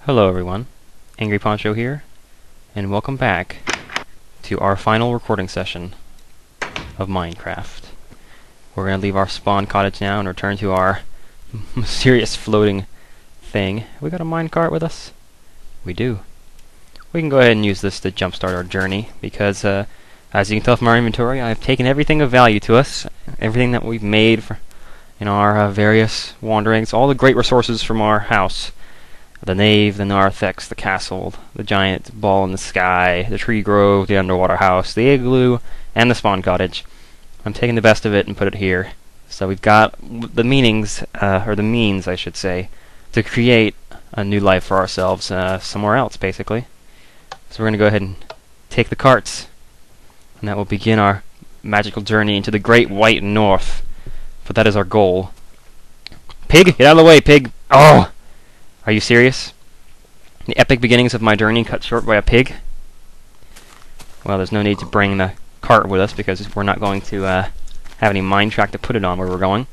Hello everyone, Angryponcho here, and welcome back to our final recording session of Minecraft. We're going to leave our spawn cottage now and return to our mysterious floating thing. Have we got a minecart with us? We do. We can go ahead and use this to jumpstart our journey, because as you can tell from our inventory, I've taken everything of value to us, everything that we've made in our various wanderings, all the great resources from our house. The nave, the narthex, the castle, the giant ball in the sky, the tree grove, the underwater house, the igloo, and the spawn cottage. I'm taking the best of it and put it here. So we've got the means, I should say, to create a new life for ourselves somewhere else, basically. So we're going to go ahead and take the carts, and that will begin our magical journey into the great white north. For that is our goal. Pig, get out of the way, pig! Oh! Are you serious? The epic beginnings of my journey cut short by a pig? Well, there's no need to bring the cart with us because we're not going to have any mine track to put it on where we're going.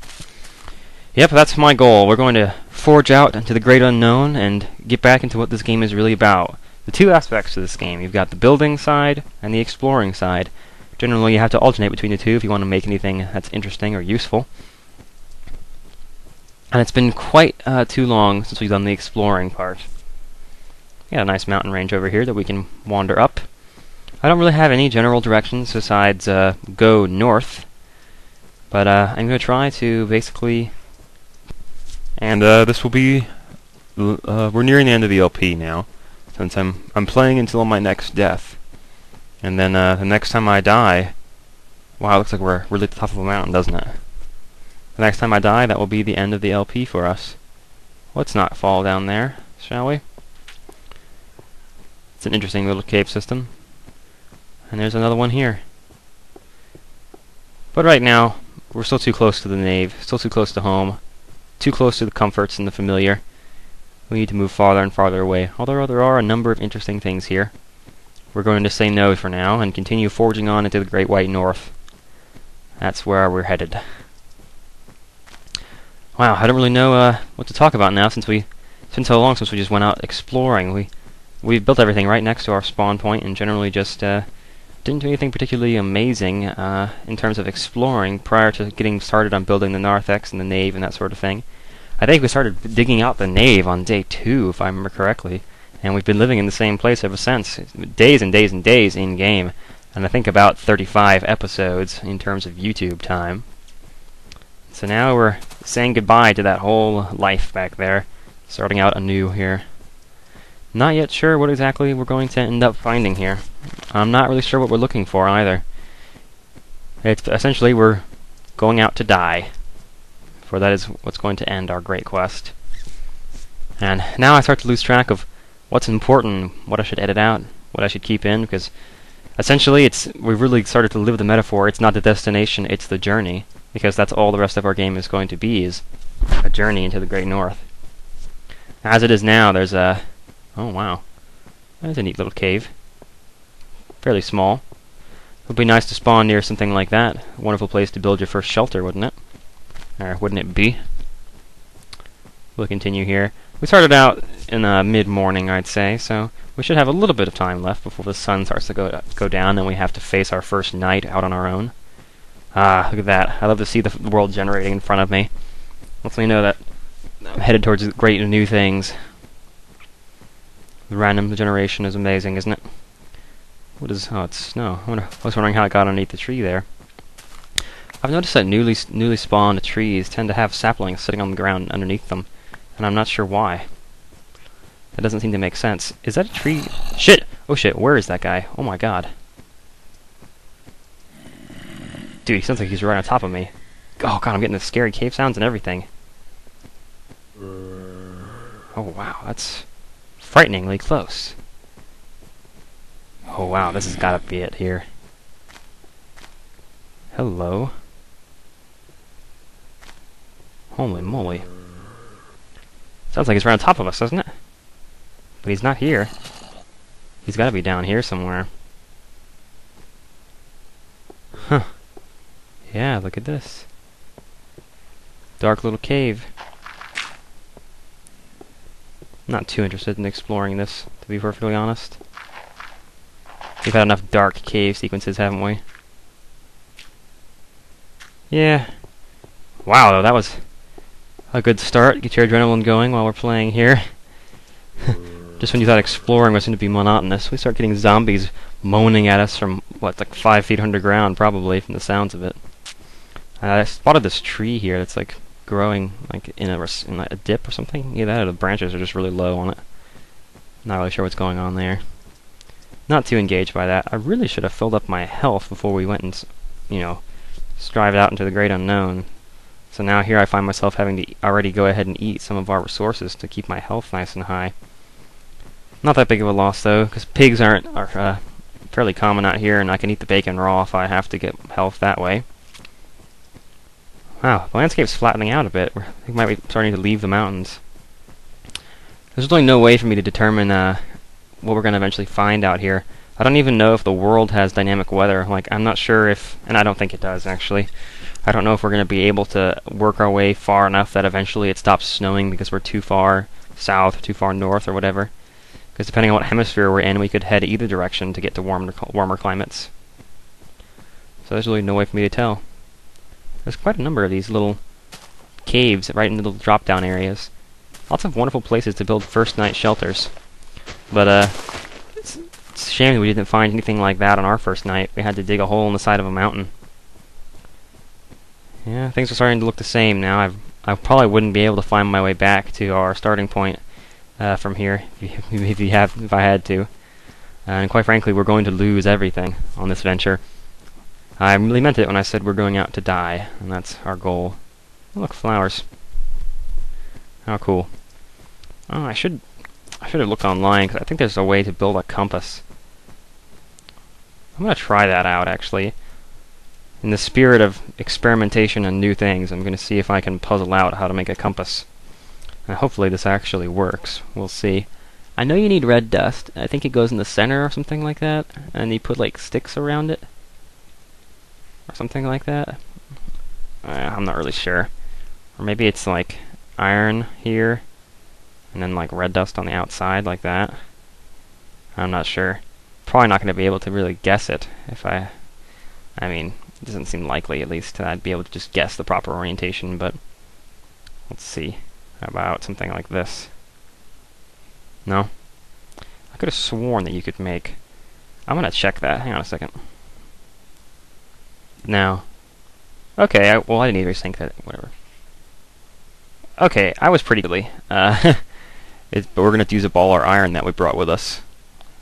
Yep, that's my goal. We're going to forge out into the great unknown and get back into what this game is really about. The two aspects to this game. You've got the building side and the exploring side. Generally, you have to alternate between the two if you want to make anything that's interesting or useful. And it's been quite too long since we've done the exploring part. We got a nice mountain range over here that we can wander up. I don't really have any general directions besides go north, but I'm going to try to basically... And this will be... we're nearing the end of the LP now, since I'm playing until my next death. And then the next time I die... Wow, it looks like we're really at the top of a mountain, doesn't it? The next time I die, that will be the end of the LP for us. Let's not fall down there, shall we? It's an interesting little cave system. And there's another one here. But right now, we're still too close to the nave, still too close to home, too close to the comforts and the familiar. We need to move farther and farther away, although there are a number of interesting things here. We're going to say no for now and continue forging on into the Great White North. That's where we're headed. Wow, I don't really know what to talk about now since it's been so long since we just went out exploring. We built everything right next to our spawn point and generally just didn't do anything particularly amazing in terms of exploring prior to getting started on building the narthex and the nave and that sort of thing. I think we started digging out the nave on day 2, if I remember correctly, and we've been living in the same place ever since. Days and days and days in-game, and I think about 35 episodes in terms of YouTube time. So now we're saying goodbye to that whole life back there, starting out anew here. Not yet sure what exactly we're going to end up finding here. I'm not really sure what we're looking for either. It's essentially we're going out to die, for that is what's going to end our great quest. And now I start to lose track of what's important, what I should edit out, what I should keep in, because essentially we've really started to live the metaphor. It's not the destination, it's the journey. Because that's all the rest of our game is going to be, is a journey into the Great North. As it is now, there's a... Oh, wow. That's a neat little cave. Fairly small. It would be nice to spawn near something like that. A wonderful place to build your first shelter, wouldn't it? Or wouldn't it be? We'll continue here. We started out in mid-morning, I'd say, so we should have a little bit of time left before the sun starts to go down and we have to face our first night out on our own. Ah, look at that. I love to see the world generating in front of me. Lets me know that I'm headed towards great new things. The random generation is amazing, isn't it? What is... Oh, it's snow. I was wondering how it got underneath the tree there. I've noticed that newly spawned trees tend to have saplings sitting on the ground underneath them, and I'm not sure why. That doesn't seem to make sense. Is that a tree? Shit! Oh shit, where is that guy? Oh my god. Dude, he sounds like he's right on top of me. Oh god, I'm getting the scary cave sounds and everything. Oh wow, that's frighteningly close. Oh wow, this has gotta be it here. Hello. Holy moly. Sounds like he's right on top of us, doesn't it? But he's not here. He's gotta be down here somewhere. Huh. Yeah, look at this. Dark little cave. Not too interested in exploring this, to be perfectly honest. We've had enough dark cave sequences, haven't we? Yeah. Wow, though, that was a good start. Get your adrenaline going while we're playing here. Just when you thought exploring was going to be monotonous, we start getting zombies moaning at us from, what, like 5 feet underground, probably, from the sounds of it. I spotted this tree here that's, like, growing, like, in a dip or something. Either that or the branches are just really low on it. Not really sure what's going on there. Not too engaged by that. I really should have filled up my health before we went and, you know, strived out into the great unknown. So now here I find myself having to already go ahead and eat some of our resources to keep my health nice and high. Not that big of a loss, though, because pigs are fairly common out here, and I can eat the bacon raw if I have to get health that way. Wow, the landscape's flattening out a bit. We might be starting to leave the mountains. There's really no way for me to determine what we're going to eventually find out here. I don't even know if the world has dynamic weather. Like, I'm not sure if, and I don't think it does, actually. I don't know if we're going to be able to work our way far enough that eventually it stops snowing because we're too far south, too far north, or whatever. Because depending on what hemisphere we're in, we could head either direction to get to warmer climates. So there's really no way for me to tell. There's quite a number of these little caves right in the little drop-down areas. Lots of wonderful places to build first-night shelters. But, it's a shame that we didn't find anything like that on our first night. We had to dig a hole in the side of a mountain. Yeah, things are starting to look the same now. I probably wouldn't be able to find my way back to our starting point from here if I had to. And quite frankly, we're going to lose everything on this venture. I really meant it when I said we're going out to die, and that's our goal. Oh, look, flowers. How cool. Oh, I should have looked online, because I think there's a way to build a compass. I'm going to try that out, actually. In the spirit of experimentation and new things, I'm going to see if I can puzzle out how to make a compass. And hopefully this actually works. We'll see. I know you need red dust. I think it goes in the center or something like that, and you put, like, sticks around it. Or something like that. I'm not really sure. Or maybe it's, like, iron here, and then, like, red dust on the outside, like that. I'm not sure. Probably not going to be able to really guess it if I mean, it doesn't seem likely, at least, that I'd be able to just guess the proper orientation, but let's see. How about something like this? No? I could have sworn that you could make... I'm going to check that. Hang on a second. No. Okay, well, I didn't even think that. Whatever. Okay, I was pretty silly. But we're going to use up all our iron that we brought with us.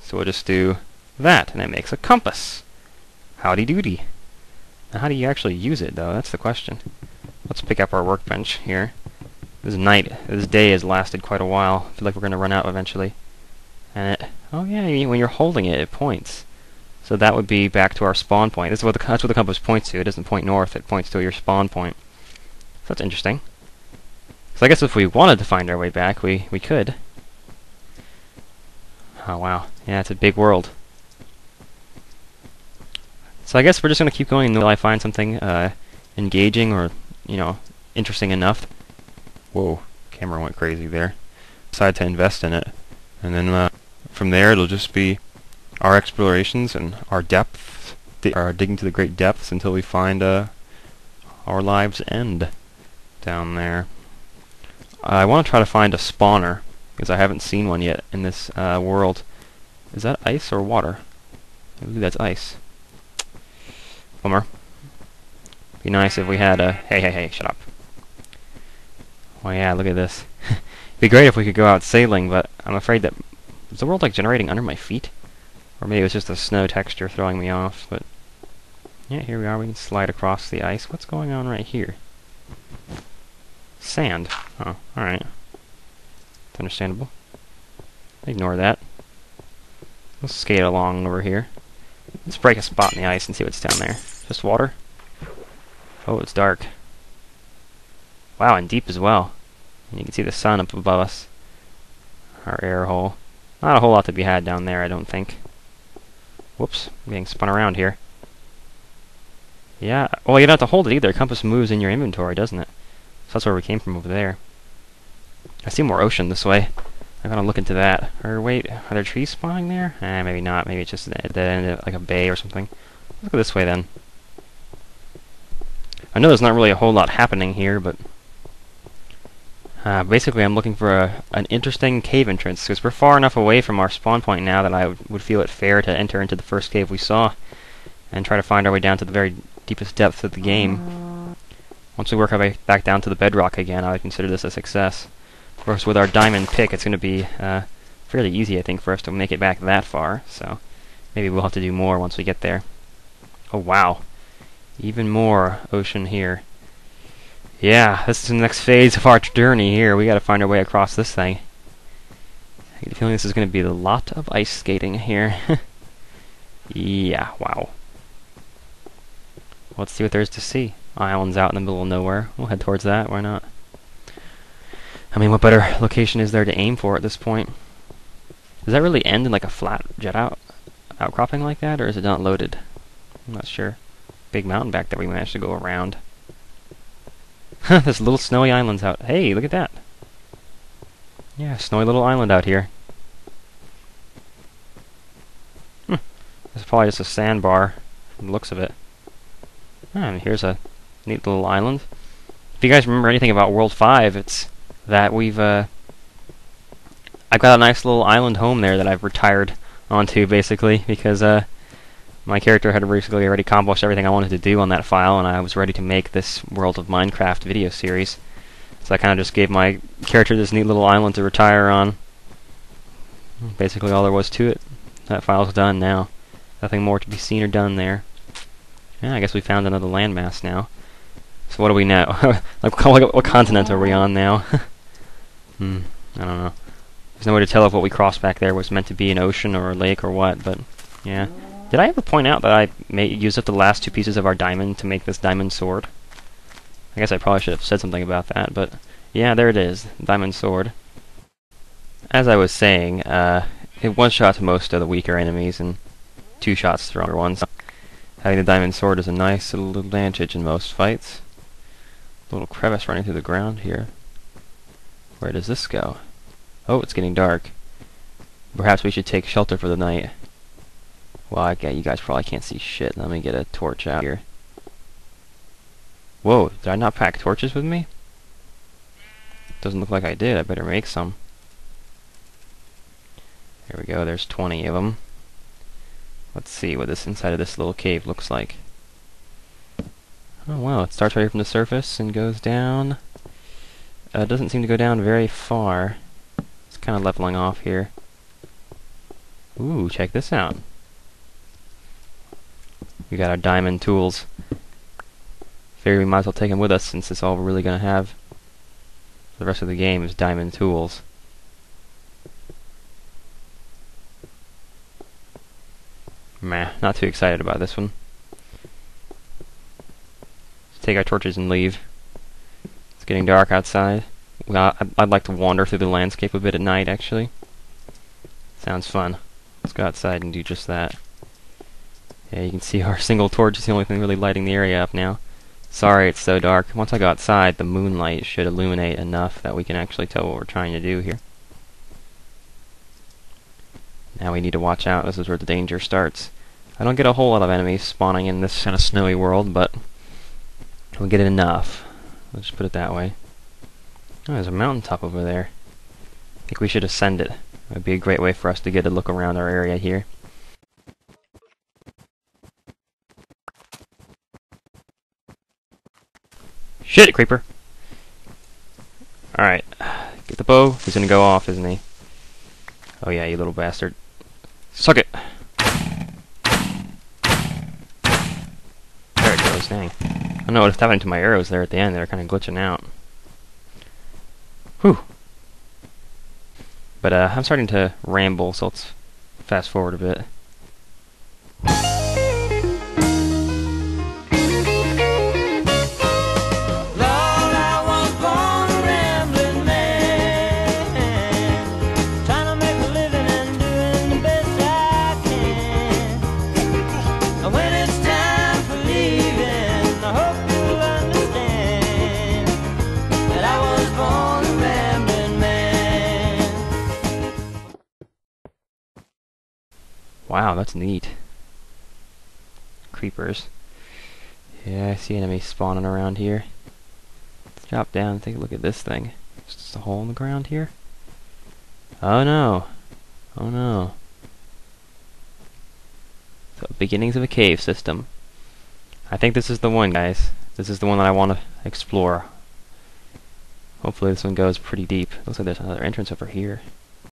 So we'll just do that, and it makes a compass. Howdy doody. Now, how do you actually use it, though? That's the question. Let's pick up our workbench here. This day has lasted quite a while. I feel like we're going to run out eventually. And oh yeah, when you're holding it, it points. So that would be back to our spawn point. That's what the compass points to. It doesn't point north, it points to your spawn point. So that's interesting. So I guess if we wanted to find our way back, we could. Oh wow, yeah, it's a big world. So I guess we're just going to keep going until I find something engaging or, you know, interesting enough. Whoa, camera went crazy there. Decide to invest in it. And then from there it'll just be our explorations and our depth, our digging to the great depths until we find our lives end down there. I want to try to find a spawner, because I haven't seen one yet in this world. Is that ice or water? I believe that's ice. Bummer. Be nice if we had a... Hey, shut up. Oh yeah, look at this. It'd be great if we could go out sailing, but I'm afraid that... Is the world, like, generating under my feet? Or maybe it was just the snow texture throwing me off, but... Yeah, here we are. We can slide across the ice. What's going on right here? Sand. Oh, alright. It's understandable. Ignore that. Let's skate along over here. Let's break a spot in the ice and see what's down there. Just water? Oh, it's dark. Wow, and deep as well. And you can see the sun up above us. Our air hole. Not a whole lot to be had down there, I don't think. Whoops, I'm getting spun around here. Yeah, well, you don't have to hold it either. Compass moves in your inventory, doesn't it? So that's where we came from over there. I see more ocean this way. I'm gonna look into that. Or wait, are there trees spawning there? Maybe not. Maybe it's just at the end of like a bay or something. Let's go this way then. I know there's not really a whole lot happening here, but basically I'm looking for an interesting cave entrance, because we're far enough away from our spawn point now that I would feel it fair to enter into the first cave we saw and try to find our way down to the very deepest depths of the game. Once we work our way back down to the bedrock again, I would consider this a success. Of course, with our diamond pick, it's going to be fairly easy, I think, for us to make it back that far, so maybe we'll have to do more once we get there. Oh, wow. Even more ocean here. Yeah, this is the next phase of our journey here. We gotta find our way across this thing. I get the feeling this is gonna be a lot of ice skating here. Yeah, wow. Let's see what there is to see. Islands out in the middle of nowhere. We'll head towards that, why not? I mean, what better location is there to aim for at this point? Does that really end in like a flat jet outcropping like that, or is it not loaded? I'm not sure. Big mountain back there we managed to go around. There's little snowy islands out. Hey, look at that. Yeah, snowy little island out here. It's probably just a sandbar from the looks of it. And here's a neat little island. If you guys remember anything about World 5, it's that I've got a nice little island home there that I've retired onto, basically, because my character had basically already accomplished everything I wanted to do on that file, and I was ready to make this World of Minecraft video series. So I kind of just gave my character this neat little island to retire on. Basically all there was to it. That file's done now. Nothing more to be seen or done there. Yeah, I guess we found another landmass now. So what do we know? like, what continent are we on now? I don't know. There's no way to tell if what we crossed back there was meant to be an ocean or a lake or what, but yeah. Did I ever point out that I used up the last two pieces of our diamond to make this diamond sword? I guess I probably should have said something about that, but yeah, there it is, diamond sword. As I was saying, it one-shots most of the weaker enemies and two-shots stronger ones. Having the diamond sword is a nice little advantage in most fights. Little crevice running through the ground here. Where does this go? Oh, it's getting dark. Perhaps we should take shelter for the night. Well, you guys probably can't see shit. Let me get a torch out here. Whoa, did I not pack torches with me? Doesn't look like I did. I better make some. There we go, there's 20 of them. Let's see what this inside of this little cave looks like. Oh wow, it starts right from the surface and goes down. It doesn't seem to go down very far. It's kind of leveling off here. Ooh, check this out. We got our diamond tools. Figure we might as well take them with us, since it's all we're really going to have for the rest of the game is diamond tools. Meh, not too excited about this one. Let's take our torches and leave. It's getting dark outside. Well, I'd like to wander through the landscape a bit at night, actually. Sounds fun. Let's go outside and do just that. Yeah, you can see our single torch is the only thing really lighting the area up now. Sorry it's so dark. Once I go outside, the moonlight should illuminate enough that we can actually tell what we're trying to do here. Now we need to watch out. This is where the danger starts. I don't get a whole lot of enemies spawning in this kind of snowy world, but we'll get enough. Let's just put it that way. Oh, there's a mountaintop over there. I think we should ascend it. It would be a great way for us to get a look around our area here. Shit, creeper! Alright. Get the bow. He's gonna go off, isn't he? Oh yeah, you little bastard. Suck it! There it goes, dang. I don't know what's happening to my arrows there at the end. They're kind of glitching out. Whew! But I'm starting to ramble, so let's fast forward a bit. Wow, that's neat. Creepers. Yeah, I see enemies spawning around here. Let's drop down and take a look at this thing. Is just a hole in the ground here? Oh no. Oh no. So, beginnings of a cave system. I think this is the one, guys. This is the one that I want to explore. Hopefully this one goes pretty deep. Looks like there's another entrance over here.